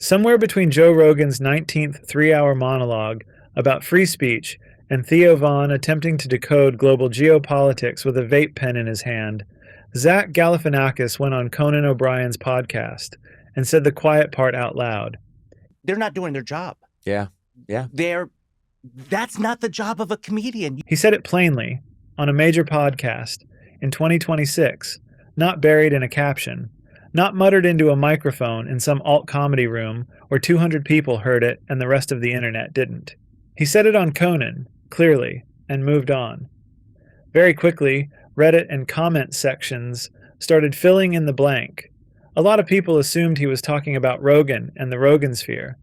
Somewhere between Joe Rogan's 19th three-hour monologue about free speech and Theo Von attempting to decode global geopolitics with a vape pen in his hand, Zach Galifianakis went on Conan O'Brien's podcast and said the quiet part out loud. They're not doing their job. Yeah. That's not the job of a comedian. He said it plainly on a major podcast in 2026, not buried in a caption, not muttered into a microphone in some alt comedy room where 200 people heard it and the rest of the internet didn't. He said it on Conan, clearly, and moved on. Very quickly, Reddit and comment sections started filling in the blank. A lot of people assumed he was talking about Rogan and the Rogansphere.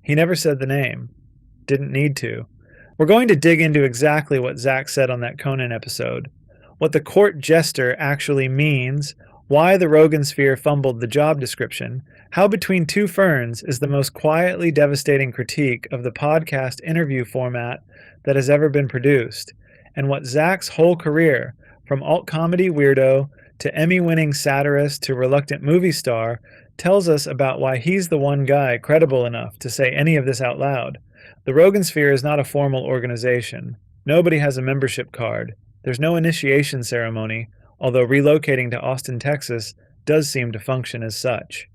He never said the name. Didn't need to. We're going to dig into exactly what Zach said on that Conan episode, what the court jester actually means, why the Rogansphere fumbled the job description, how Between Two Ferns is the most quietly devastating critique of the podcast interview format that has ever been produced, and what Zach's whole career, from alt-comedy weirdo to Emmy-winning satirist to reluctant movie star, tells us about why he's the one guy credible enough to say any of this out loud. The Rogansphere is not a formal organization. Nobody has a membership card. There's no initiation ceremony, although relocating to Austin, Texas does seem to function as such.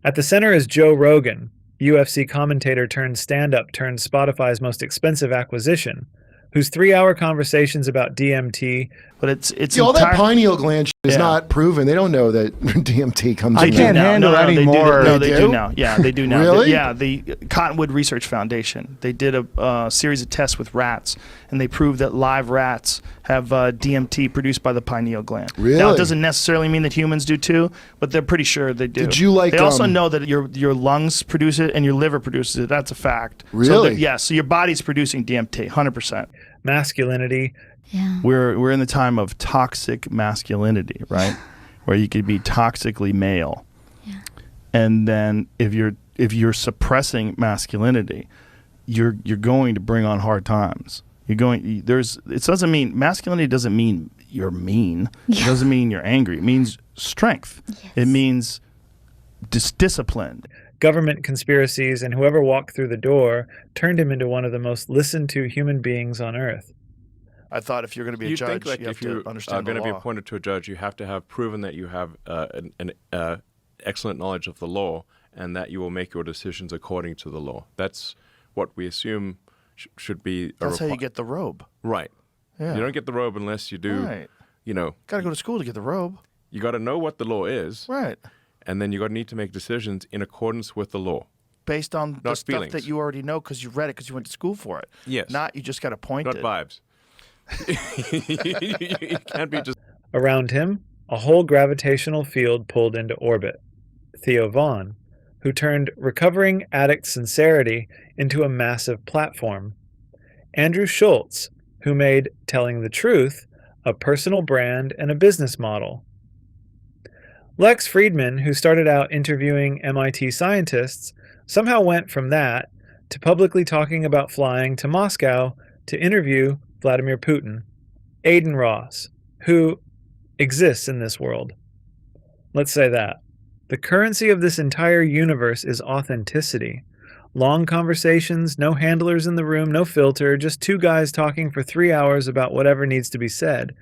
At the center is Joe Rogan, UFC commentator turned stand-up turned Spotify's most expensive acquisition, whose 3-hour conversations about DMT... But it's all that pineal gland shit is not proven. They don't know that DMT comes in. I can't handle that anymore. No, they do now. Yeah, they do now. Really? The Cottonwood Research Foundation. They did a series of tests with rats, and they proved that live rats have DMT produced by the pineal gland. Really? Now, it doesn't necessarily mean that humans do too, but they're pretty sure they do. Did you like? They also know that your lungs produce it and your liver produces it. That's a fact. Really? So your body's producing DMT, 100%. Masculinity. Yeah. We're in the time of toxic masculinity, right? Where you could be toxically male. Yeah. And then if you're suppressing masculinity, you're going to bring on hard times. It doesn't mean masculinity doesn't mean you're mean. Yeah. It doesn't mean you're angry. It means strength. Yes. It means discipline. Government conspiracies and whoever walked through the door turned him into one of the most listened to human beings on earth. I thought if you're going to be a judge, you have to understand the law. If you're going to be appointed to a judge, you have to have proven that you have an excellent knowledge of the law and that you will make your decisions according to the law. That's what we assume should be. That's how you get the robe. Right. Yeah. You don't get the robe unless you do. Right. Got to go to school to get the robe. You got to know what the law is. Right. And then you got to need to make decisions in accordance with the law. Based on Not the stuff feelings. that you already know because you read it because you went to school for it. Yes. Not you just got appointed. Not vibes. You can't be just... Around him, a whole gravitational field pulled into orbit. Theo Von, who turned recovering addict sincerity into a massive platform. Andrew Schultz, who made telling the truth a personal brand and a business model. Lex Friedman, who started out interviewing MIT scientists, somehow went from that to publicly talking about flying to Moscow to interview Vladimir Putin. Aiden Ross, who exists in this world. Let's say that. The currency of this entire universe is authenticity. Long conversations, no handlers in the room, no filter, just two guys talking for 3 hours about whatever needs to be said.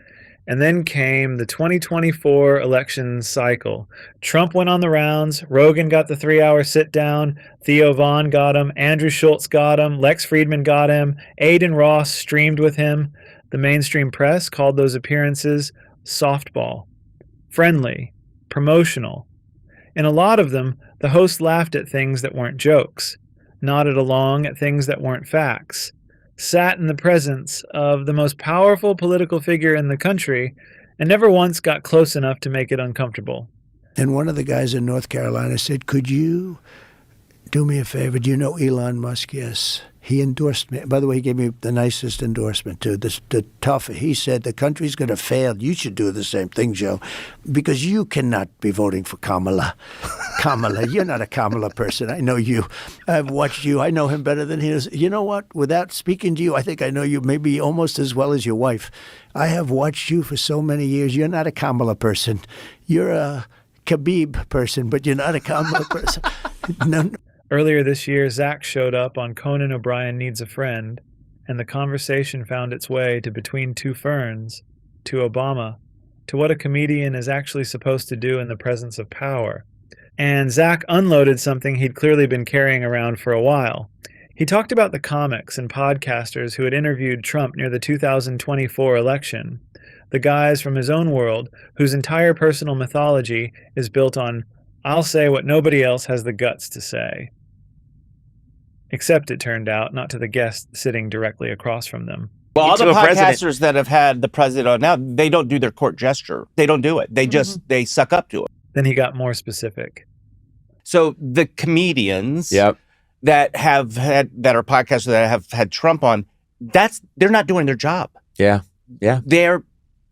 And then came the 2024 election cycle. Trump went on the rounds, Rogan got the 3-hour sit-down, Theo Von got him, Andrew Schultz got him, Lex Friedman got him, Aiden Ross streamed with him. The mainstream press called those appearances softball, friendly, promotional. In a lot of them, the host laughed at things that weren't jokes, nodded along at things that weren't facts, sat in the presence of the most powerful political figure in the country, and never once got close enough to make it uncomfortable. And one of the guys in North Carolina said, "Could you do me a favor? Do you know Elon Musk?" Yes. He endorsed me. By the way, he gave me the nicest endorsement, too. The tough. He said, "The country's going to fail. You should do the same thing, Joe, because you cannot be voting for Kamala." Kamala, you're not a Kamala person. I know you. I've watched you. I know him better than he is. You know what? Without speaking to you, I think I know you maybe almost as well as your wife. I have watched you for so many years. You're not a Kamala person. You're a Khabib person, but you're not a Kamala person. No. Earlier this year, Zach showed up on Conan O'Brien Needs a Friend, and the conversation found its way to Between Two Ferns, to Obama, to what a comedian is actually supposed to do in the presence of power. And Zach unloaded something he'd clearly been carrying around for a while. He talked about the comics and podcasters who had interviewed Trump near the 2024 election, the guys from his own world whose entire personal mythology is built on, "I'll say what nobody else has the guts to say." Except, it turned out, not to the guest sitting directly across from them. Well, all the podcasters that have had the president on now, they don't do their court gesture. They don't do it. They just, they suck up to it. Then he got more specific. So the comedians that are podcasters that have had Trump on, they're not doing their job. Yeah.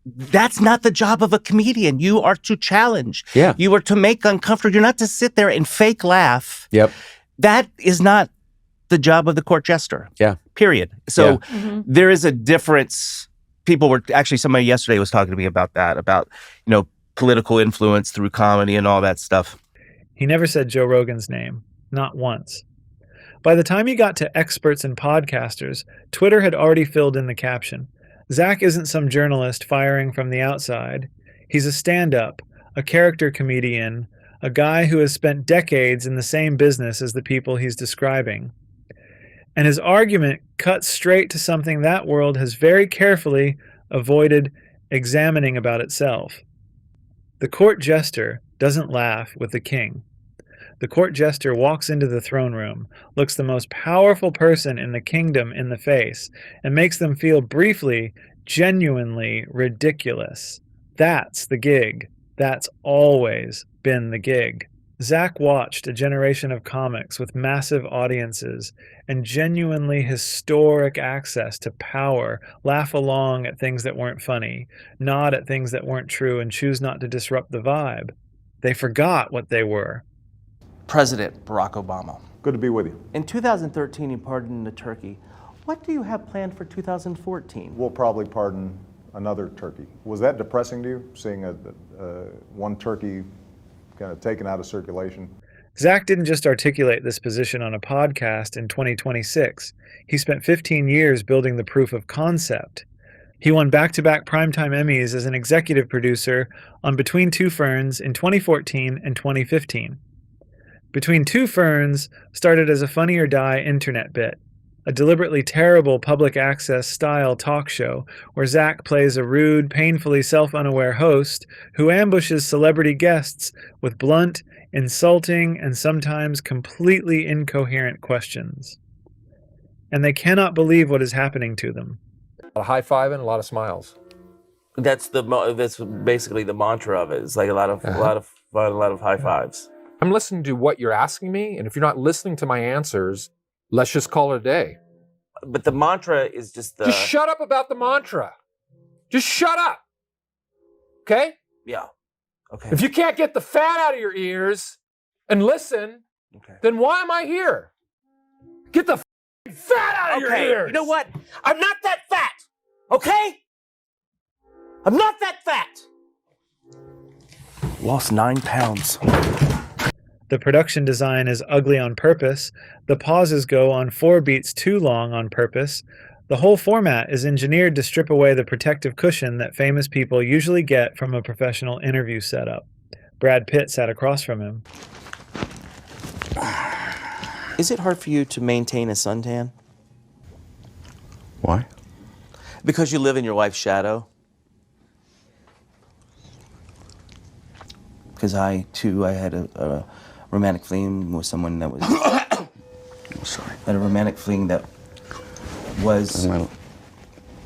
That's not the job of a comedian. You are to challenge. Yeah. You are to make uncomfortable. You're not to sit there and fake laugh. Yep. That is not the job of the court jester. Yeah. Period. So there is a difference. Somebody yesterday was talking to me about that, about, political influence through comedy and all that stuff. He never said Joe Rogan's name, not once. By the time he got to experts and podcasters, Twitter had already filled in the caption. Zach isn't some journalist firing from the outside. He's a stand-up, a character comedian, a guy who has spent decades in the same business as the people he's describing. And his argument cuts straight to something that world has very carefully avoided examining about itself. The court jester doesn't laugh with the king. The court jester walks into the throne room, looks the most powerful person in the kingdom in the face, and makes them feel briefly, genuinely ridiculous. That's the gig. That's always been the gig. Zach watched a generation of comics with massive audiences and genuinely historic access to power laugh along at things that weren't funny, nod at things that weren't true, and choose not to disrupt the vibe. They forgot what they were. President Barack Obama. Good to be with you. In 2013, you pardoned the turkey. What do you have planned for 2014? We'll probably pardon another turkey. Was that depressing to you, seeing one turkey kind of taken out of circulation? Zach didn't just articulate this position on a podcast in 2026. He spent 15 years building the proof of concept. He won back-to-back Primetime Emmys as an executive producer on Between Two Ferns in 2014 and 2015. Between Two Ferns started as a Funny or Die internet bit, a deliberately terrible public access style talk show where Zach plays a rude, painfully self-unaware host who ambushes celebrity guests with blunt, insulting, and sometimes completely incoherent questions. And they cannot believe what is happening to them. A lot of high-fiving, a lot of smiles. That's basically the mantra of it. It's like a lot of fun, a lot of high fives. I'm listening to what you're asking me, and if you're not listening to my answers, let's just call it a day. But the mantra is just Just shut up about the mantra. Just shut up. Okay? Yeah. Okay. If you can't get the fat out of your ears and listen, then why am I here? Get the fat out of your ears. You know what? I'm not that fat. Okay? I'm not that fat. Lost 9 pounds. The production design is ugly on purpose. The pauses go on 4 beats too long on purpose. The whole format is engineered to strip away the protective cushion that famous people usually get from a professional interview setup. Brad Pitt sat across from him. Is it hard for you to maintain a suntan? Why? Because you live in your wife's shadow? Because I had a romantic fling with someone that was... Sorry. I had a romantic fling that was...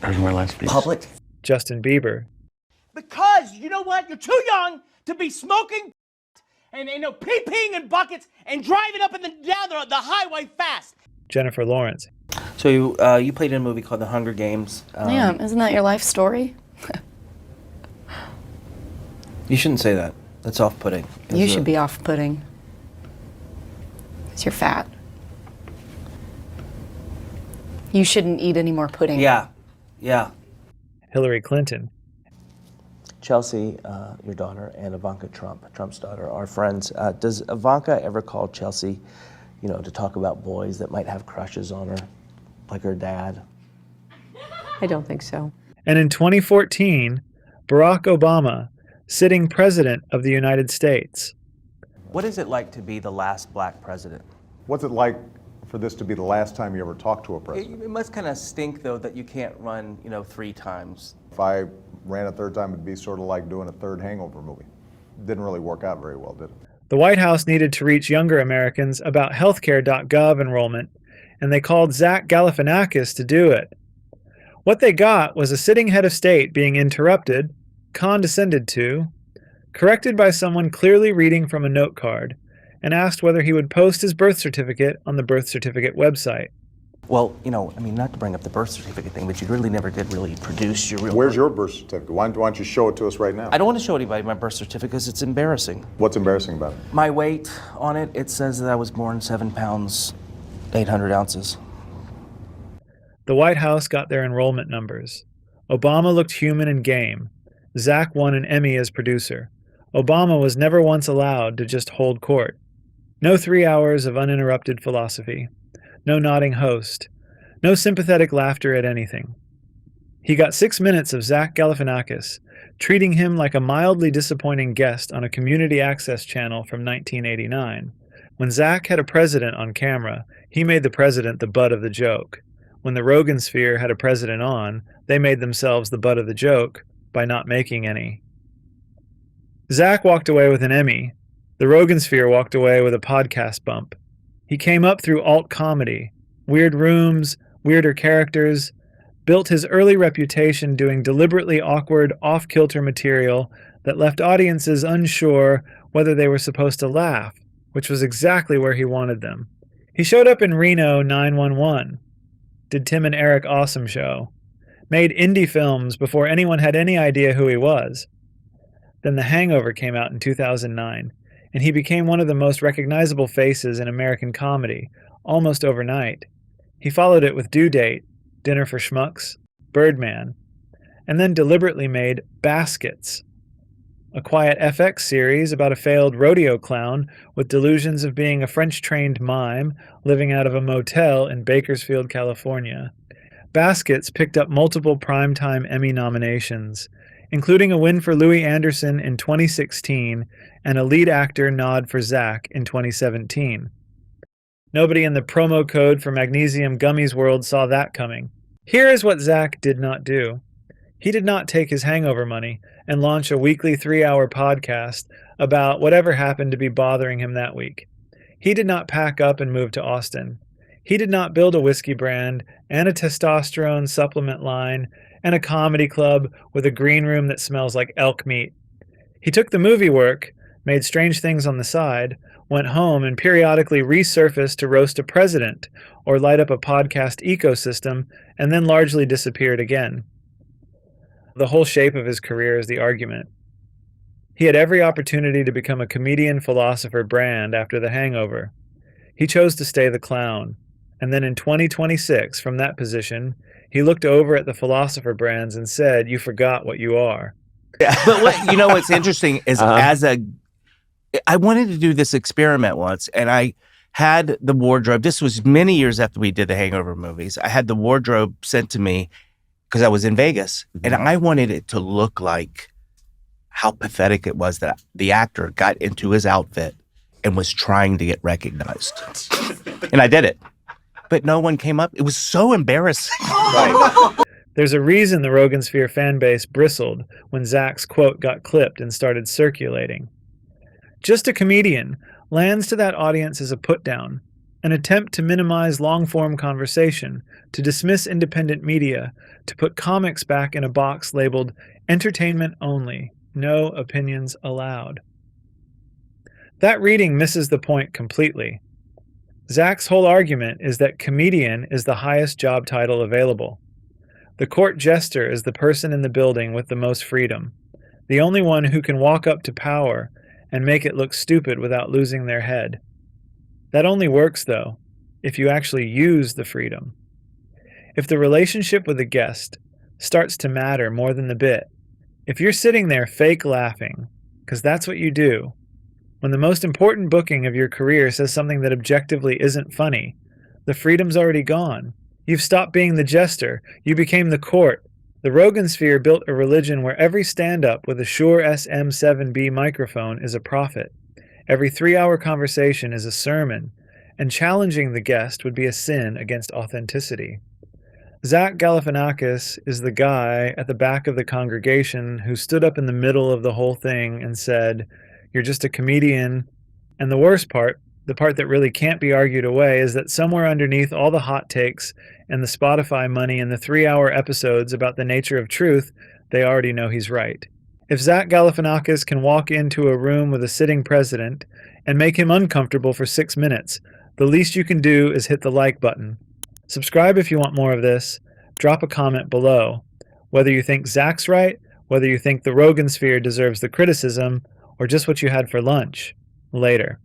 There's my last piece. Public. Justin Bieber. Because, you know what? You're too young to be smoking and pee-peeing in buckets and driving up and down the highway fast. Jennifer Lawrence. So you played in a movie called The Hunger Games. Yeah, isn't that your life story? You shouldn't say that. That's off-putting. You should be off-putting. Because you're fat. You shouldn't eat any more pudding. Yeah. Hillary Clinton. Chelsea, your daughter, and Ivanka Trump, Trump's daughter, are friends. Does Ivanka ever call Chelsea to talk about boys that might have crushes on her, like her dad. I don't think so. And in 2014, Barack Obama, sitting president of the United States. What is it like to be the last black president? What's it like for this to be the last time you ever talked to a president? It must kind of stink, though, that you can't run, 3 times. If I ran a third time, it'd be sort of like doing a third Hangover movie. Didn't really work out very well, did it? The White House needed to reach younger Americans about healthcare.gov enrollment, and they called Zach Galifianakis to do it. What they got was a sitting head of state being interrupted, condescended to, corrected by someone clearly reading from a note card, and asked whether he would post his birth certificate on the birth certificate website. Well, not to bring up the birth certificate thing, but you really never did really produce your real Where's your birth certificate? Why don't you show it to us right now? I don't want to show anybody my birth certificate because it's embarrassing. What's embarrassing about it? My weight on it, it says that I was born 7 pounds, 800 ounces. The White House got their enrollment numbers. Obama looked human and game. Zach won an Emmy as producer. Obama was never once allowed to just hold court. No 3 hours of uninterrupted philosophy. No nodding host. No sympathetic laughter at anything. He got 6 minutes of Zach Galifianakis, treating him like a mildly disappointing guest on a community access channel from 1989. When Zach had a president on camera, he made the president the butt of the joke. When the Rogansphere had a president on, they made themselves the butt of the joke by not making any. Zach walked away with an Emmy. The Rogansphere walked away with a podcast bump. He came up through alt comedy, weird rooms, weirder characters, built his early reputation doing deliberately awkward, off-kilter material that left audiences unsure whether they were supposed to laugh, which was exactly where he wanted them. He showed up in Reno 911, did Tim and Eric Awesome Show, made indie films before anyone had any idea who he was. Then The Hangover came out in 2009, and he became one of the most recognizable faces in American comedy, almost overnight. He followed it with Due Date, Dinner for Schmucks, Birdman, and then deliberately made Baskets, a quiet FX series about a failed rodeo clown with delusions of being a French-trained mime living out of a motel in Bakersfield, California. Baskets picked up multiple Primetime Emmy nominations, including a win for Louis Anderson in 2016 and a lead actor nod for Zach in 2017. Nobody in the promo code for Magnesium Gummies world saw that coming. Here is what Zach did not do. He did not take his hangover money and launch a weekly 3-hour podcast about whatever happened to be bothering him that week. He did not pack up and move to Austin. He did not build a whiskey brand and a testosterone supplement line and a comedy club with a green room that smells like elk meat. He took the movie work, made strange things on the side, went home and periodically resurfaced to roast a president or light up a podcast ecosystem, and then largely disappeared again. The whole shape of his career is the argument. He had every opportunity to become a comedian-philosopher brand after The Hangover. He chose to stay the clown, and then in 2026, from that position, he looked over at the philosopher brands and said, "You forgot what you are." But what's interesting is I wanted to do this experiment once, and I had the wardrobe. This was many years after we did the Hangover movies. I had the wardrobe sent to me because I was in Vegas, and I wanted it to look like how pathetic it was that the actor got into his outfit and was trying to get recognized. And I did it. But no one came up. It was so embarrassing. There's a reason the Rogansphere fan base bristled when Zach's quote got clipped and started circulating. Just a comedian lands to that audience as a put-down, an attempt to minimize long-form conversation, to dismiss independent media, to put comics back in a box labeled entertainment only, no opinions allowed. That reading misses the point completely. Zach's whole argument is that comedian is the highest job title available. The court jester is the person in the building with the most freedom, the only one who can walk up to power and make it look stupid without losing their head. That only works, though, if you actually use the freedom. If the relationship with the guest starts to matter more than the bit, if you're sitting there fake laughing, because that's what you do, When the most important booking of your career says something that objectively isn't funny, the freedom's already gone. You've stopped being the jester. You became the court. The Rogansphere built a religion where every stand-up with a Shure SM7B microphone is a prophet. Every 3-hour conversation is a sermon, and challenging the guest would be a sin against authenticity. Zach Galifianakis is the guy at the back of the congregation who stood up in the middle of the whole thing and said, "You're just a comedian." And the worst part, the part that really can't be argued away, is that somewhere underneath all the hot takes and the Spotify money and the 3-hour episodes about the nature of truth, they already know he's right. If Zach Galifianakis can walk into a room with a sitting president and make him uncomfortable for 6 minutes, the least you can do is hit the like button. Subscribe if you want more of this. Drop a comment below. Whether you think Zach's right, whether you think the Rogansphere deserves the criticism, or just what you had for lunch. Later.